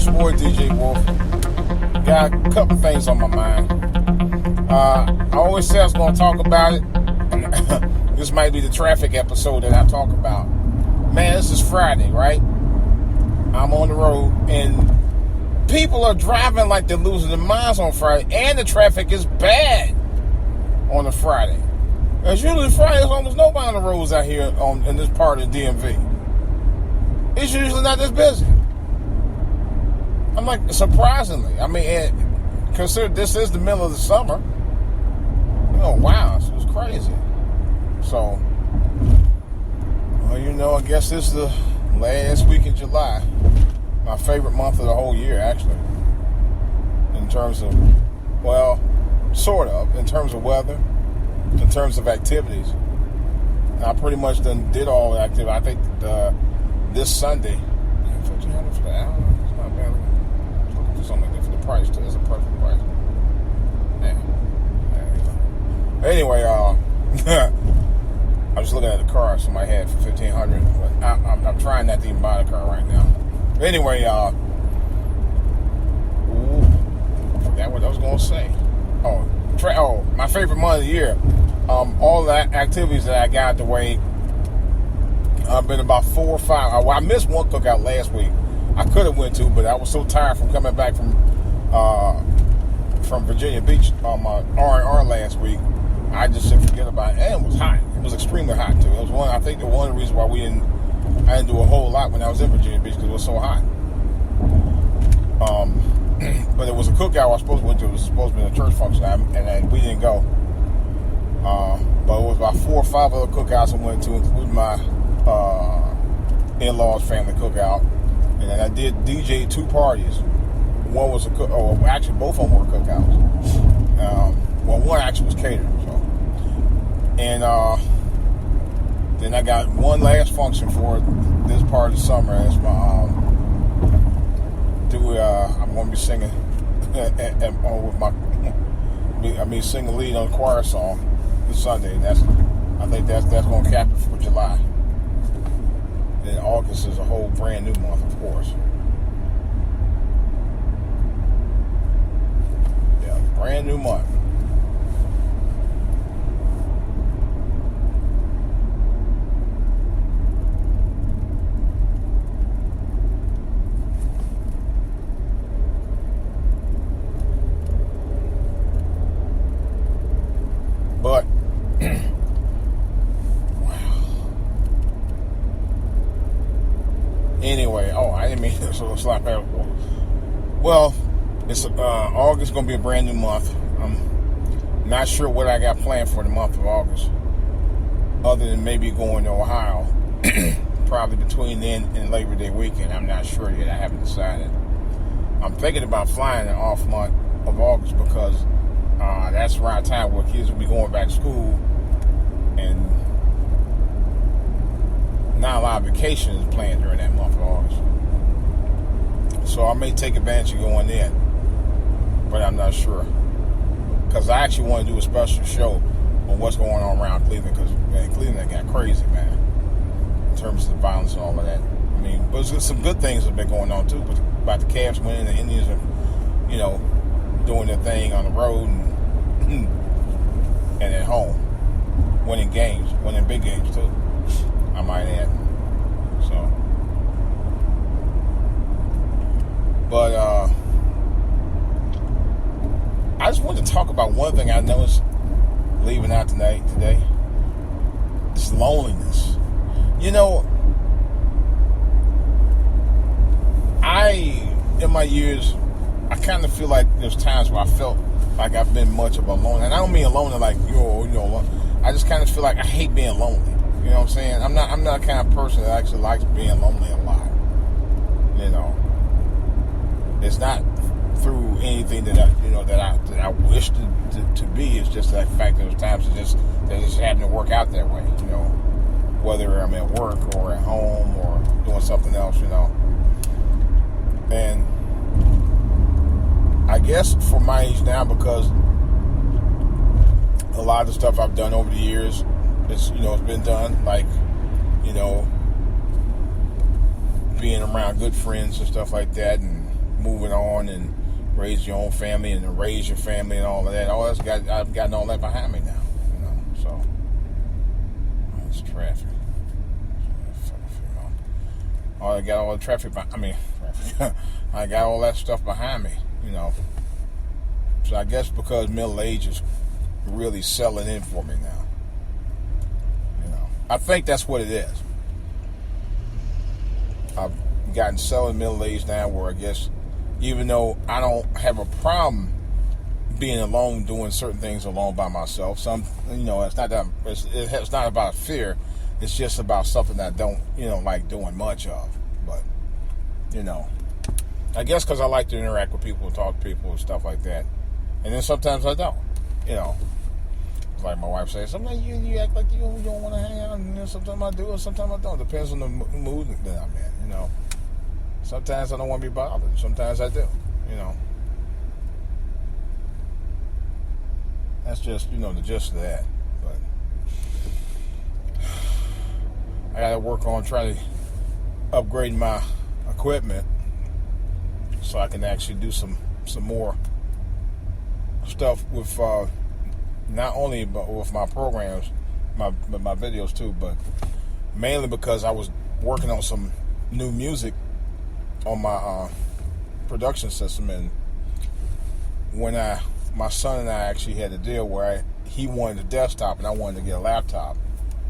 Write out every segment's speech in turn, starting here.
it's your boy DJ Wolf. Got a couple things on my mind. I always say I was going to talk about it, and this might be the traffic episode that I talk about. Man, this is Friday, right? I'm on the road, and people are driving like they're losing their minds on Friday, and the traffic is bad on a Friday. As usually Friday, there's almost nobody on the roads out here in this part of the DMV. It's usually not this busy. I'm like, surprisingly. I mean, consider this is the middle of the summer. Wow, so it's crazy. So, well, I guess this is the last week in July. My favorite month of the whole year, actually. In terms of, well, sort of, in terms of weather, in terms of activities. And I pretty much did all the activity. I think this Sunday, $1,500 for the hour. It's not bad. I'm looking for something like that for the price, too. It's a perfect price. Anyway, I was looking at the car somebody had for $1,500, but I'm trying not to even buy the car right now. Anyway, I forgot what I was going to say. My favorite month of the year. All the activities that I got out the way. I've been about 4 or 5. I missed one cookout last week. I could have went to, but I was so tired from coming back from Virginia Beach on my R&R last week. I just said forget about it. And it was hot. It was extremely hot too. It was one of the reasons why I didn't do a whole lot when I was in Virginia Beach, because it was so hot. But it was a cookout I was supposed to went to. It was supposed to be a church function, and we didn't go. But it was about 4 or 5 other cookouts I went to, including my in-laws' family cookout. And then I did DJ 2 parties. One was actually both of them were cookouts. One actually was catered. And then I got one last function for this part of the summer. That's I'm going to be singing singing lead on a choir song this Sunday. And I think that's going to cap it for July. And then August is a whole brand new month, of course. Yeah, brand new month. But, wow. Anyway, I didn't mean to slap out. Well, it's August going to be a brand new month. I'm not sure what I got planned for the month of August, other than maybe going to Ohio, probably between then and Labor Day weekend. I'm not sure yet. I haven't decided. I'm thinking about flying an off month of August because that's around time where kids will be going back to school, and not a lot of vacations planned during that month of August. So I may take advantage of going in, but I'm not sure, because I actually want to do a special show on what's going on around Cleveland, because Cleveland got crazy, man, in terms of the violence and all of that. I mean, but some good things have been going on too, about the Cavs winning, the Indians are, doing their thing on the road and at home, winning big games too, I might add. So, but I just wanted to talk about one thing I noticed leaving out today. This loneliness. In my years, I kind of feel like there's times where I felt like I've been much of a loner. And I don't mean alone like I just kind of feel like I hate being lonely. You know what I'm saying? I'm not the kind of person that actually likes being lonely a lot. It's not through anything that I wish to be. It's just the fact that there's times that just happen to work out that way. Whether I'm at work or at home or doing something else. And I guess for my age now, because a lot of the stuff I've done over the years, it's been done, like, being around good friends and stuff like that, and moving on and raise your own family and raise your family and all of that. I've gotten all that behind me now. So it's traffic. I got all the traffic. I got all that stuff behind me. So I guess because middle age is really selling in for me now. I think that's what it is. I've gotten selling middle age now, where I guess even though I don't have a problem being alone, doing certain things alone by myself, it's not that it's not about fear. It's just about something that I don't like doing much of. But I guess because I like to interact with people and talk to people and stuff like that. And then sometimes I don't. Like my wife says, sometimes you act like you don't want to hang out, and then sometimes I do, and sometimes I don't. Depends on the mood that I'm in. Sometimes I don't want to be bothered. Sometimes I do. That's just the gist of that. But I got to work on trying to upgrade my equipment so I can actually do some more stuff with not only with my programs, my videos too, but mainly because I was working on some new music on my production system, and when my son and I actually had a deal where he wanted a desktop and I wanted to get a laptop.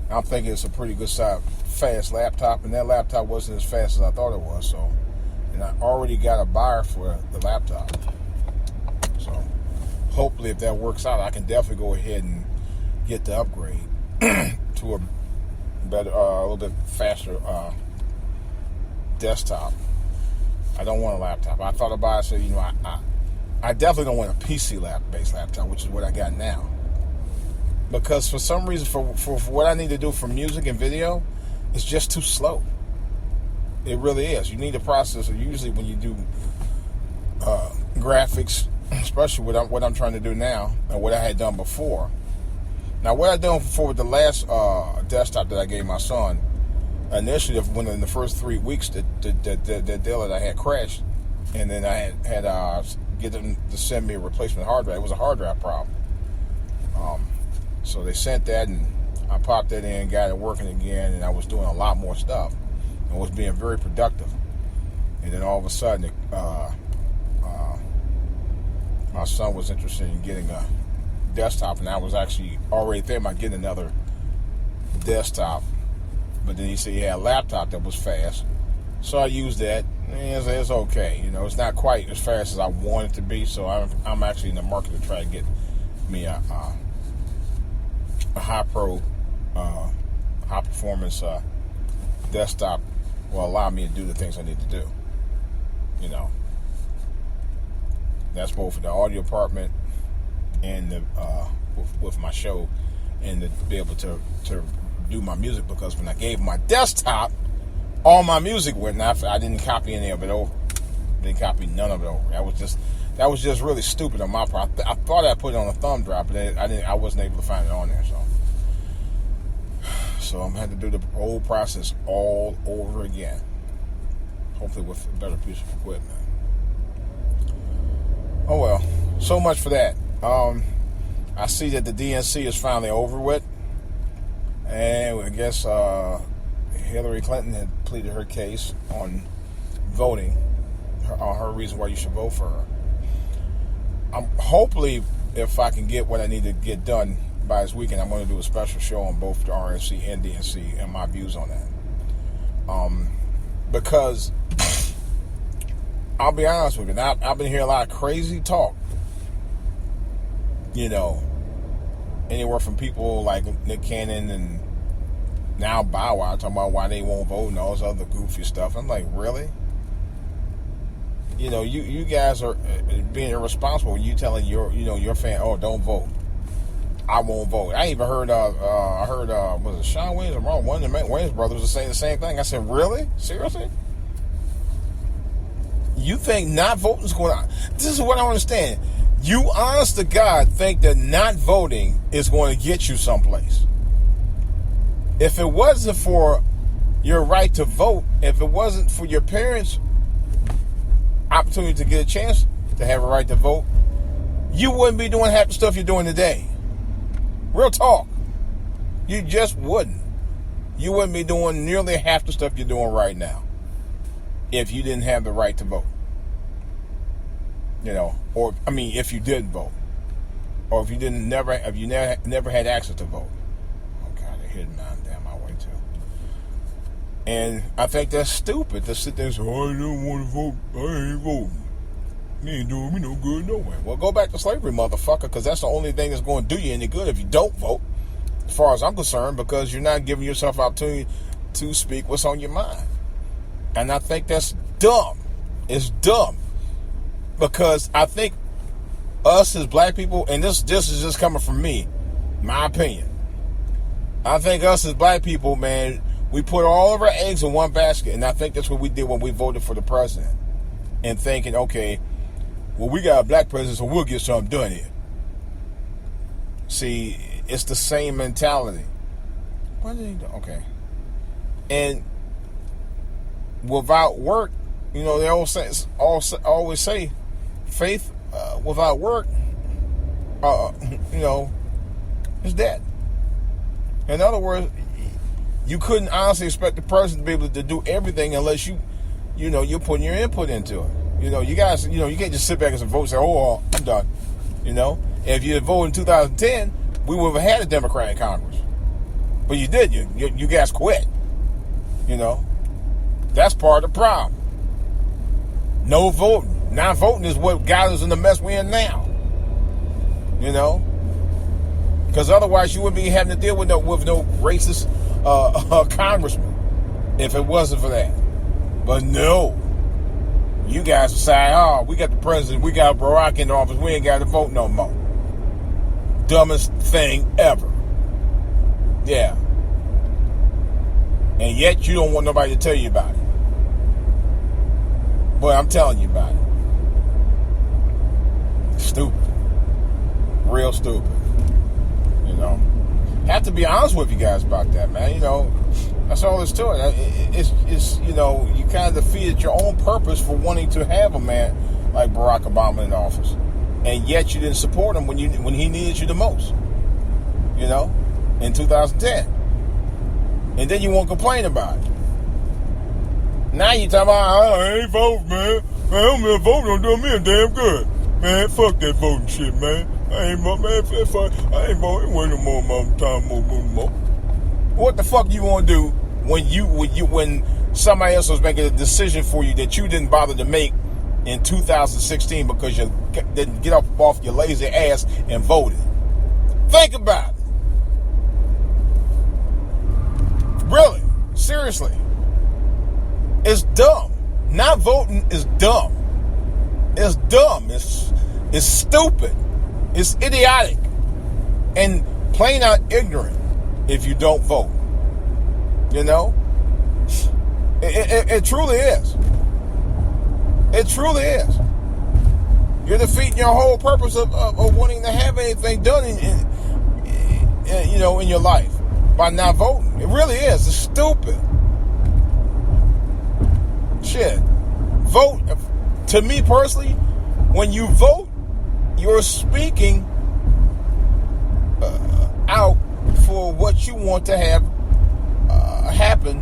I'm thinking it's a pretty good size, fast laptop, and that laptop wasn't as fast as I thought it was. So, and I already got a buyer for the laptop. So, hopefully, if that works out, I can definitely go ahead and get the upgrade to a better, a little bit faster desktop. I don't want a laptop. I thought about it. So, I definitely don't want a PC-based laptop, which is what I got now. Because for some reason, for what I need to do for music and video, it's just too slow. It really is. You need a processor. Usually when you do graphics, especially what I'm trying to do now, and what I had done before. Now, what I done before with the last desktop that I gave my son, initially, when in the first 3 weeks, the deal that I had crashed, and then I had get them to send me a replacement hard drive. It was a hard drive problem. So they sent that, and I popped that in, got it working again, and I was doing a lot more stuff. I was being very productive. And then all of a sudden, my son was interested in getting a desktop, and I was actually already thinking about getting another desktop. But then he said he had a laptop that was fast. So I used that, and it's okay. It's not quite as fast as I want it to be, so I'm actually in the market to try to get me a high performance desktop will allow me to do the things I need to do. That's both for the audio department and with my show, and to be able to do my music, because when I gave my desktop, all my music went. I didn't copy any of it over. Didn't copy none of it over. That was just really stupid on my part. I thought I put it on a thumb drive, but I wasn't able to find it on there. So I'm going to have to do the whole process all over again. Hopefully with a better piece of equipment. Oh well, so much for that. I see that the DNC is finally over with, and I guess Hillary Clinton had pleaded her case on voting, on her reason why you should vote for her. Hopefully, if I can get what I need to get done by this weekend, I'm going to do a special show on both the RNC and DNC and my views on that. Because I'll be honest with you, I've been hearing a lot of crazy talk. Anywhere from people like Nick Cannon and now Bow Wow talking about why they won't vote and all this other goofy stuff. I'm like, really? You guys are being irresponsible when you telling your fan, oh, don't vote. I won't vote. I even heard was it Sean Williams or wrong? One of the Williams brothers was saying the same thing. I said, really? Seriously? You think not voting is going to... This is what I don't understand. You, honest to God, think that not voting is going to get you someplace. If it wasn't for your right to vote, if it wasn't for your parents opportunity to get a chance to have a right to vote, you wouldn't be doing half the stuff you're doing today. Real talk. You just wouldn't. You wouldn't be doing nearly half the stuff you're doing right now if you didn't have the right to vote. If you didn't vote. Or if you never had access to vote. Oh God, they're hitting down my way too. And I think that's stupid to sit there and say, oh, I don't want to vote. I ain't voting. You ain't doing me no good no way. Well, go back to slavery, motherfucker, because that's the only thing that's going to do you any good if you don't vote, as far as I'm concerned, because you're not giving yourself opportunity to speak what's on your mind. And I think that's dumb. It's dumb. Because I think us as black people, and this is just coming from me, my opinion. I think us as black people, man, we put all of our eggs in one basket, and I think that's what we did when we voted for the president. And thinking, okay, well, we got a black president, so we'll get something done here. See, it's the same mentality. What did he do? Okay. And without work, they always say, faith without work, is dead. In other words, you couldn't honestly expect the president to be able to do everything unless you're putting your input into it. You guys, you can't just sit back and vote and say, oh, I'm done. If you had voted in 2010, we would have had a Democratic Congress. But you did. You guys quit. That's part of the problem. No voting. Not voting is what got us in the mess we're in now. Because otherwise you wouldn't be having to deal with no racist congressman if it wasn't for that. But no. You guys decide, oh, we got the president, we got Barack in the office, we ain't got to vote no more. Dumbest thing ever. Yeah. And yet you don't want nobody to tell you about it. But I'm telling you about it. Stupid. Real stupid. Have to be honest with you guys about that, man. That's all there's to it. It's you kind of defeated your own purpose for wanting to have a man like Barack Obama in office, and yet you didn't support him when he needed you the most. In 2010, and then you won't complain about it. Now you talking about, I ain't voting, man. I'm gonna vote on doing me a damn good, man. Fuck that voting shit, man. I ain't voting. Wait no more. What the fuck you gonna do when somebody else was making a decision for you that you didn't bother to make in 2016 because you didn't get off your lazy ass and voted? Think about it. Really, seriously, it's dumb. Not voting is dumb. It's dumb. It's stupid. It's idiotic and plain out ignorant if you don't vote. It truly is. It truly is. You're defeating your whole purpose of wanting to have anything done in your life by not voting. It really is. It's stupid. Shit. Vote. To me personally, when you vote, you're speaking out for what you want to have happen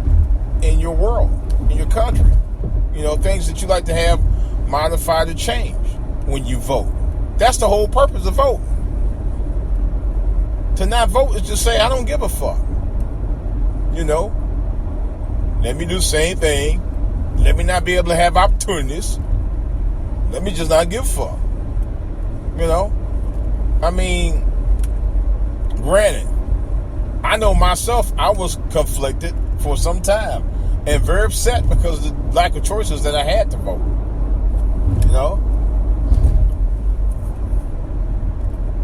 in your world, in your country. Things that you like to have modified or changed when you vote. That's the whole purpose of voting. To not vote is to say, I don't give a fuck. Let me do the same thing. Let me not be able to have opportunities. Let me just not give a fuck. Granted, I know myself, I was conflicted for some time and very upset because of the lack of choices that I had to vote.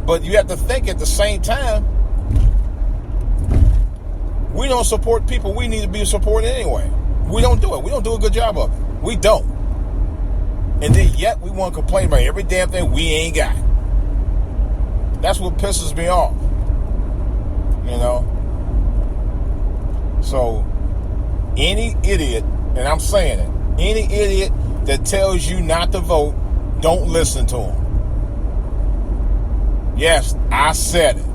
But you have to think at the same time, we don't support people we need to be supported anyway. We don't do it. We don't do a good job of it. We don't. And then yet we want to complain about every damn thing we ain't got. That's what pisses me off. So any idiot, and I'm saying it, any idiot that tells you not to vote, don't listen to them. Yes, I said it.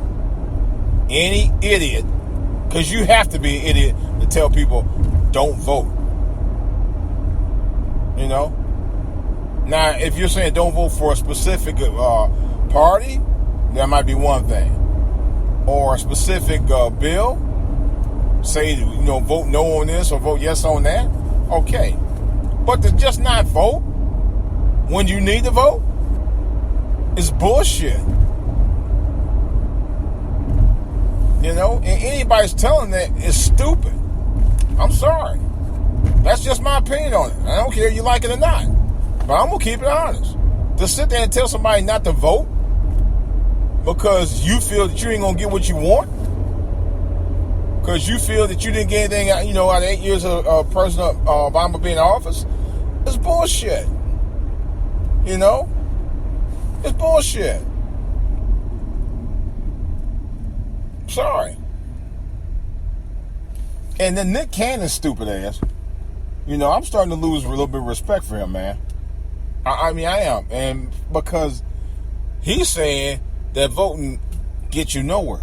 Any idiot, because you have to be an idiot to tell people don't vote. You know? Now, if you're saying don't vote for a specific party, that might be one thing. Or a specific bill, say, vote no on this or vote yes on that. Okay. But to just not vote when you need to vote is bullshit. And anybody's telling that is stupid. I'm sorry. That's just my opinion on it. I don't care if you like it or not. But I'm going to keep it honest. To sit there and tell somebody not to vote because you feel that you ain't going to get what you want, because you feel that you didn't get anything out of 8 years of President Obama being in office, it's bullshit. It's bullshit. Sorry. And then Nick Cannon's stupid ass. I'm starting to lose a little bit of respect for him, man. I am. And because he's saying that voting gets you nowhere.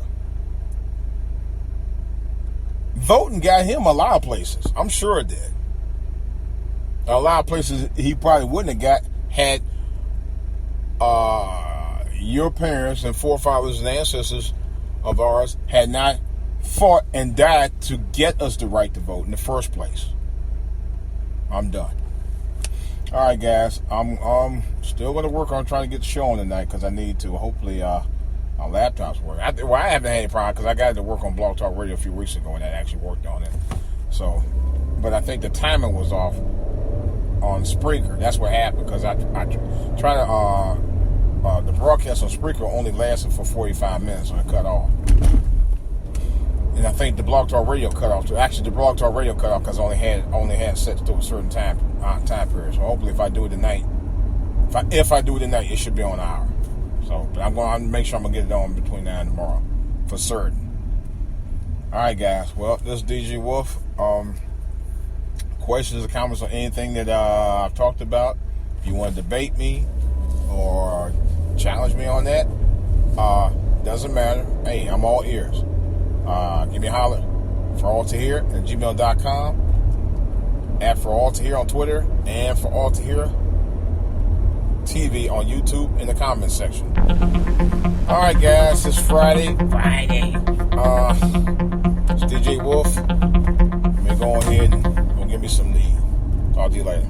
Voting got him a lot of places. I'm sure it did. A lot of places he probably wouldn't have had your parents and forefathers and ancestors of ours had not fought and died to get us the right to vote in the first place. I'm done. All right, guys. I'm still going to work on trying to get the show on tonight because I need to. Hopefully, my laptop's working. I haven't had any problem because I got to work on Blog Talk Radio a few weeks ago and I actually worked on it. So, but I think the timing was off on Spreaker. That's what happened because I tried to. The broadcast on Spreaker only lasted for 45 minutes, so it cut off. And I think the Blog Talk Radio cut off too. Actually, the Blog Talk Radio cut off because I only had set to a certain time period. So hopefully, if I do it tonight, if I do it tonight, it should be on an hour. So, but I'm going to make sure I'm going to get it on between now and tomorrow for certain. All right, guys. Well, this is DJ Wolf. Questions or comments on anything that I've talked about? If you want to debate me or challenge me on that, doesn't matter. Hey, I'm all ears. Give me a holler. ForAllToHear@gmail.com, @ForAllToHear on Twitter, and ForAllToHear TV on YouTube in the comments section. All right, guys, it's Friday. It's DJ Wolf. Let me go ahead and give me some need. Talk to you later.